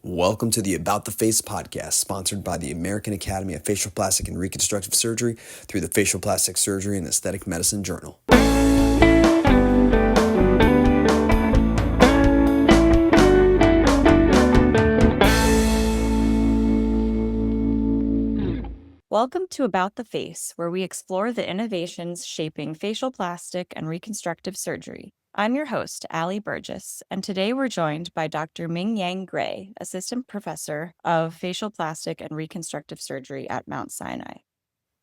Welcome to the About the Face podcast, sponsored by the American Academy of Facial Plastic and Reconstructive Surgery through the Facial Plastic Surgery and Aesthetic Medicine Journal. Welcome to About the Face, where we explore the innovations shaping facial plastic and reconstructive surgery. I'm your host, Allie Burgess, and today we're joined by Dr. Mingyang Gray, Assistant Professor of Facial Plastic and Reconstructive Surgery at Mount Sinai.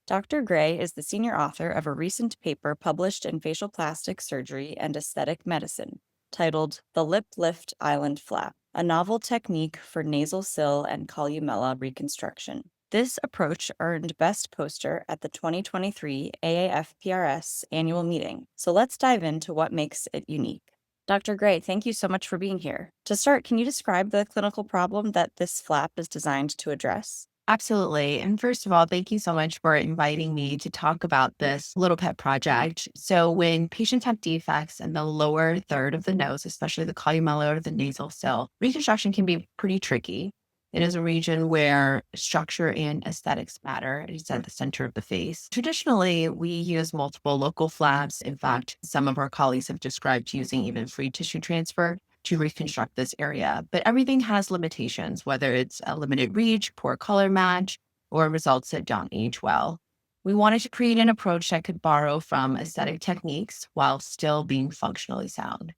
Dr. Gray is the senior author of a recent paper published in Facial Plastic Surgery and Aesthetic Medicine, titled The Lip Lift Island Flap, a novel technique for nasal sill and columella reconstruction. This approach earned Best Poster at the 2023 AAFPRS annual meeting, so let's dive into what makes it unique. Dr. Gray, thank you so much for being here. To start, can you describe the clinical problem that this flap is designed to address? Absolutely. And first of all, thank you so much for inviting me to talk about this little pet project. So when patients have defects in the lower third of the nose, especially the columella or the nasal sill, reconstruction can be pretty tricky. It is a region where structure and aesthetics matter. It's at the center of the face. Traditionally, we use multiple local flaps. In fact, some of our colleagues have described using even free tissue transfer to reconstruct this area. But everything has limitations, whether it's a limited reach, poor color match, or results that don't age well. We wanted to create an approach that could borrow from aesthetic techniques while still being functionally sound.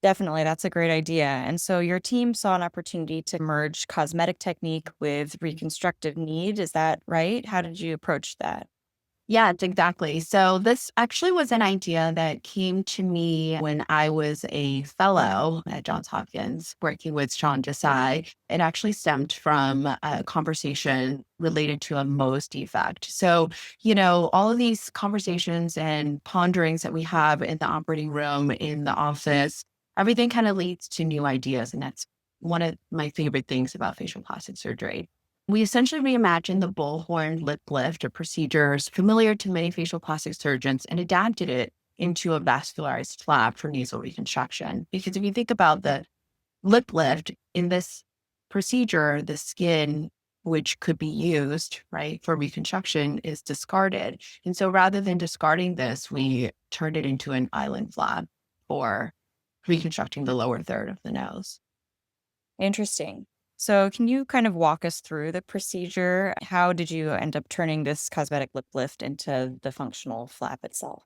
Definitely, that's a great idea. And so your team saw an opportunity to merge cosmetic technique with reconstructive need. Is that right? How did you approach that? Yes, exactly. So this actually was an idea that came to me when I was a fellow at Johns Hopkins working with Shaun Desai. It actually stemmed from a conversation related to a Mohs defect. So, all of these conversations and ponderings that we have in the operating room, in the office, everything kind of leads to new ideas. And that's one of my favorite things about facial plastic surgery. We essentially reimagined the bullhorn lip lift, a procedure familiar to many facial plastic surgeons, and adapted it into a vascularized flap for nasal reconstruction. Because if you think about the lip lift in this procedure, the skin, which could be used, right, for reconstruction, is discarded. And so rather than discarding this, we turned it into an island flap for reconstructing the lower third of the nose. Interesting. So can you kind of walk us through the procedure? How did you end up turning this cosmetic lip lift into the functional flap itself?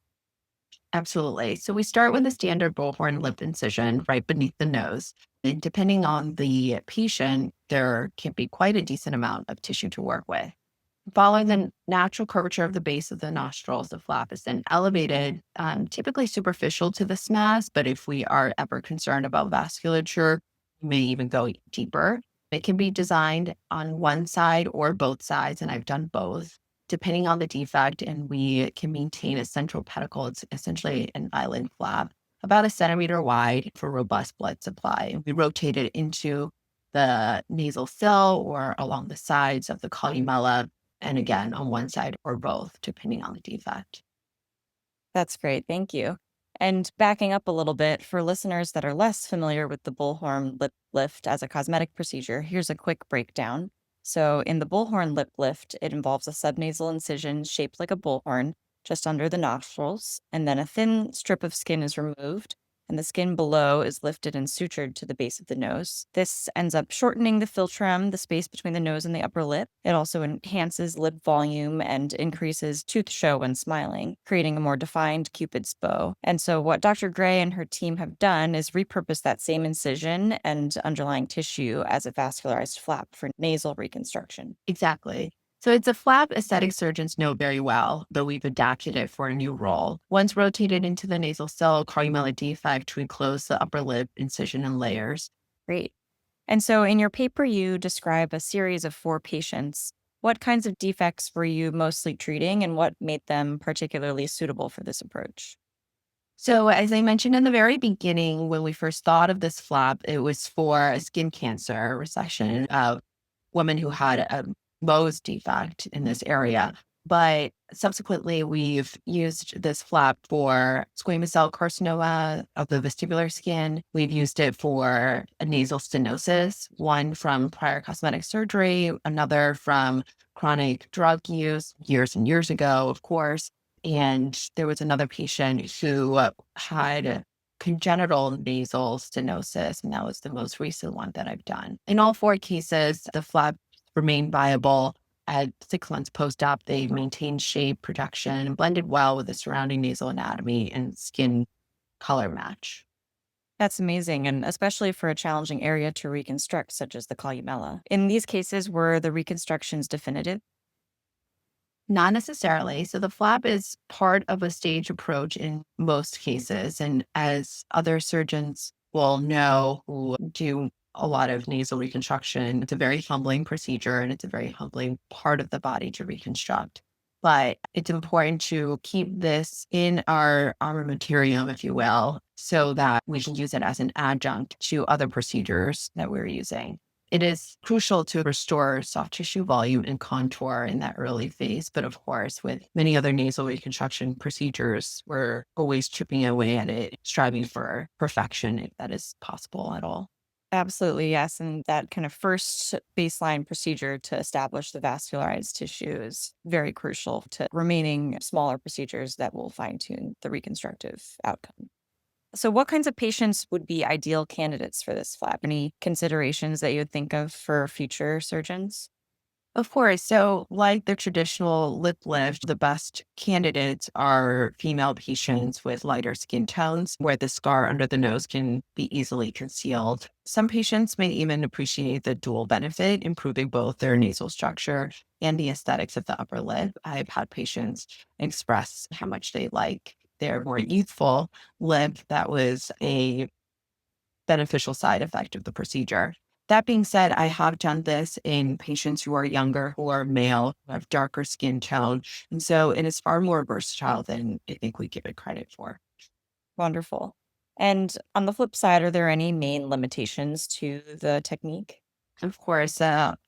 Absolutely. So we start with a standard bullhorn lip incision right beneath the nose. And depending on the patient, there can be quite a decent amount of tissue to work with. Following the natural curvature of the base of the nostrils, the flap is then elevated, typically superficial to the SMAS, but if we are ever concerned about vasculature, we may even go deeper. It can be designed on one side or both sides, and I've done both, depending on the defect, and we can maintain a central pedicle. It's essentially an island flap, about a centimeter wide for robust blood supply. We rotate it into the nasal sill or along the sides of the columella, and again, on one side or both, depending on the defect. That's great. Thank you. And backing up a little bit, for listeners that are less familiar with the bullhorn lip lift as a cosmetic procedure, here's a quick breakdown. So, in the bullhorn lip lift, it involves a subnasal incision shaped like a bullhorn just under the nostrils, and then a thin strip of skin is removed, and the skin below is lifted and sutured to the base of the nose. This ends up shortening the philtrum, the space between the nose and the upper lip. It also enhances lip volume and increases tooth show when smiling, creating a more defined Cupid's bow. And so what Dr. Gray and her team have done is repurpose that same incision and underlying tissue as a vascularized flap for nasal reconstruction. Exactly. So it's a flap aesthetic surgeons know very well, though we've adapted it for a new role. Once rotated into the nasal cell columella defect, we close the upper lip incision in layers. Great. And so in your paper, you describe a series of 4 patients. What kinds of defects were you mostly treating, and what made them particularly suitable for this approach? So as I mentioned in the very beginning, when we first thought of this flap, it was for a skin cancer resection of women who had a Mohs defect in this area. But subsequently, we've used this flap for squamous cell carcinoma of the vestibular skin. We've used it for a nasal stenosis, one from prior cosmetic surgery, another from chronic drug use years and years ago, of course. And there was another patient who had congenital nasal stenosis, and that was the most recent one that I've done. In all four cases, the flap remained viable. At 6 months post-op, they maintained shape, projection, and blended well with the surrounding nasal anatomy and skin color match. That's amazing, and especially for a challenging area to reconstruct, such as the columella. In these cases, were the reconstructions definitive? Not necessarily. So the flap is part of a stage approach in most cases. And as other surgeons will know who do a lot of nasal reconstruction, it's a very humbling procedure and it's a very humbling part of the body to reconstruct. But it's important to keep this in our armamentarium, if you will, so that we can use it as an adjunct to other procedures that we're using. It is crucial to restore soft tissue volume and contour in that early phase. But of course, with many other nasal reconstruction procedures, we're always chipping away at it, striving for perfection, if that is possible at all. Absolutely, yes. And that kind of first baseline procedure to establish the vascularized tissue is very crucial to remaining smaller procedures that will fine tune the reconstructive outcome. So, what kinds of patients would be ideal candidates for this flap? Any considerations that you would think of for future surgeons? Of course. So, like the traditional lip lift, the best candidates are female patients with lighter skin tones where the scar under the nose can be easily concealed. Some patients may even appreciate the dual benefit, improving both their nasal structure and the aesthetics of the upper lip. I've had patients express how much they like their more youthful lip. That was a beneficial side effect of the procedure. That being said, I have done this in patients who are younger, who are male, who have darker skin tone. And so it is far more versatile than I think we give it credit for. Wonderful. And on the flip side, are there any main limitations to the technique? Of course,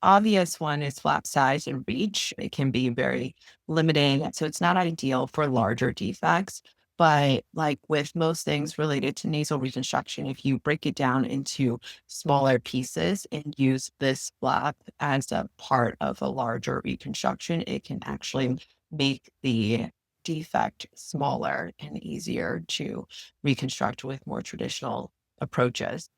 obvious one is flap size and reach. It can be very limiting. So it's not ideal for larger defects. But like with most things related to nasal reconstruction, if you break it down into smaller pieces and use this flap as a part of a larger reconstruction, it can actually make the defect smaller and easier to reconstruct with more traditional approaches.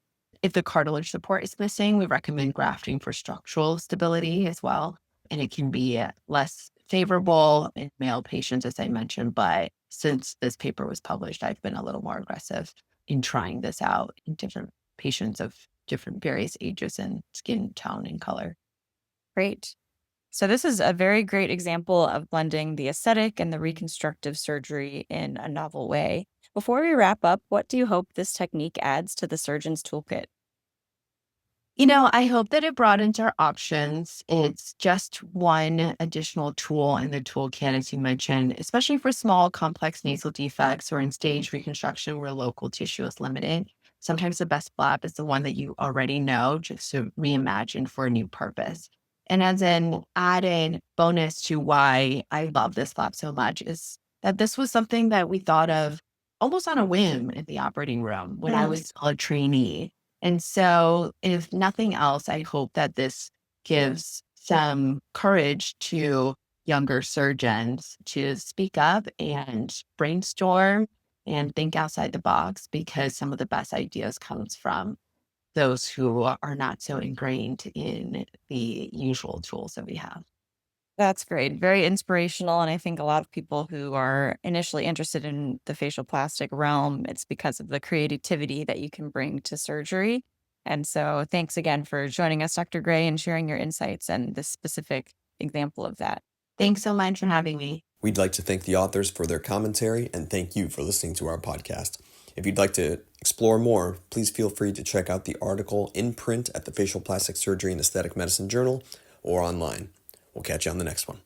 If the cartilage support is missing, we recommend grafting for structural stability as well. And it can be less favorable in male patients, as I mentioned. But since this paper was published, I've been a little more aggressive in trying this out in different patients of different various ages and skin tone and color. Great. So, this is a very great example of blending the aesthetic and the reconstructive surgery in a novel way. Before we wrap up, what do you hope this technique adds to the surgeon's toolkit? I hope that it broadens our options. It's just one additional tool in the toolkit, as you mentioned, especially for small, complex nasal defects or in stage reconstruction where local tissue is limited. Sometimes the best flap is the one that you already know, just to reimagine for a new purpose. And as an added bonus to why I love this flap so much is that this was something that we thought of almost on a whim in the operating room when I was a trainee. And so, if nothing else, I hope that this gives some courage to younger surgeons to speak up and brainstorm and think outside the box because some of the best ideas comes from those who are not so ingrained in the usual tools that we have. That's great. Very inspirational. And I think a lot of people who are initially interested in the facial plastic realm, it's because of the creativity that you can bring to surgery. And so thanks again for joining us, Dr. Gray, and sharing your insights and this specific example of that. Thanks so much for having me. We'd like to thank the authors for their commentary and thank you for listening to our podcast. If you'd like to explore more, please feel free to check out the article in print at the Facial Plastic Surgery and Aesthetic Medicine Journal or online. We'll catch you on the next one.